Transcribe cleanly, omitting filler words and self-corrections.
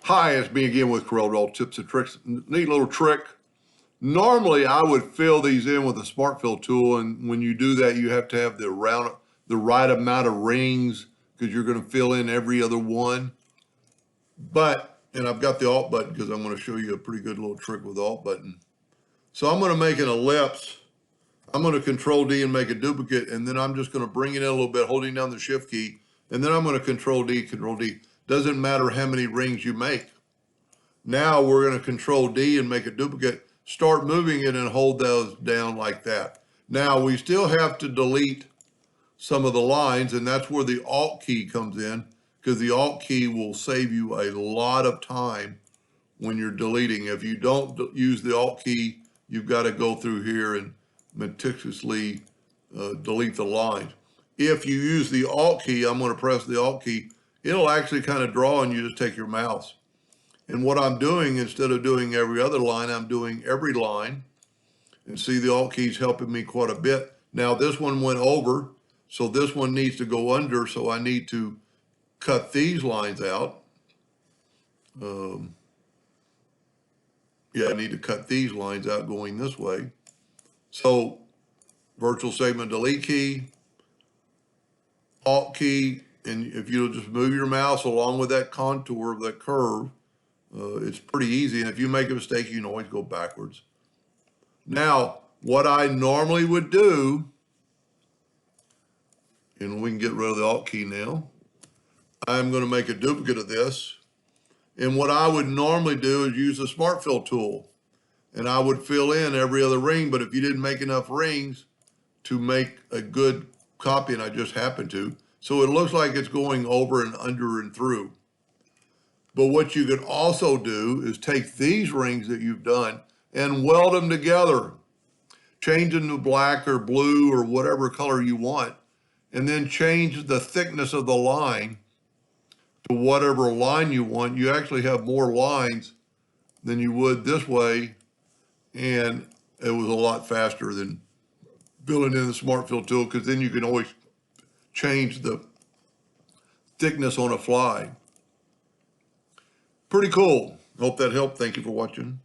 Hi, it's me again with Corel Tips and Tricks. Neat little trick. Normally, I would fill these in with a smart fill tool, and when you do that, you have to have the right amount of rings because you're going to fill in every other one. And I've got the Alt button because I'm going to show you a pretty good little trick with the Alt button. So I'm going to make an ellipse. I'm going to Control D and make a duplicate, and then I'm just going to bring it in a little bit, holding down the Shift key, and then I'm going to Control D, Control D. Doesn't matter how many rings you make. Now we're going to Control D and make a duplicate, start moving it and hold those down like that. Now we still have to delete some of the lines, and that's where the Alt key comes in, because the Alt key will save you a lot of time when you're deleting. If you don't use the Alt key, you've got to go through here and meticulously delete the lines. If you use the Alt key, I'm going to press the Alt key, it'll actually kind of draw and you just take your mouse. And what I'm doing, instead of doing every other line, I'm doing every line. And see, the Alt key's helping me quite a bit. Now this one went over, so this one needs to go under, so I need to cut these lines out. I need to cut these lines out going this way. So virtual segment delete key, Alt key, and if you'll just move your mouse along with that contour of that curve, it's pretty easy. And if you make a mistake, you can always go backwards. Now, what I normally would do, and we can get rid of the Alt key now, I'm going to make a duplicate of this. And what I would normally do is use the Smart Fill tool. And I would fill in every other ring, but if you didn't make enough rings to make a good copy, and I just happened to, so it looks like it's going over and under and through. But what you could also do is take these rings that you've done and weld them together. Change them to black or blue or whatever color you want, and then change the thickness of the line to whatever line you want. You actually have more lines than you would this way, and it was a lot faster than filling in the Smart Fill tool, because then you can always change the thickness on a fly. Pretty cool. Hope that helped. Thank you for watching.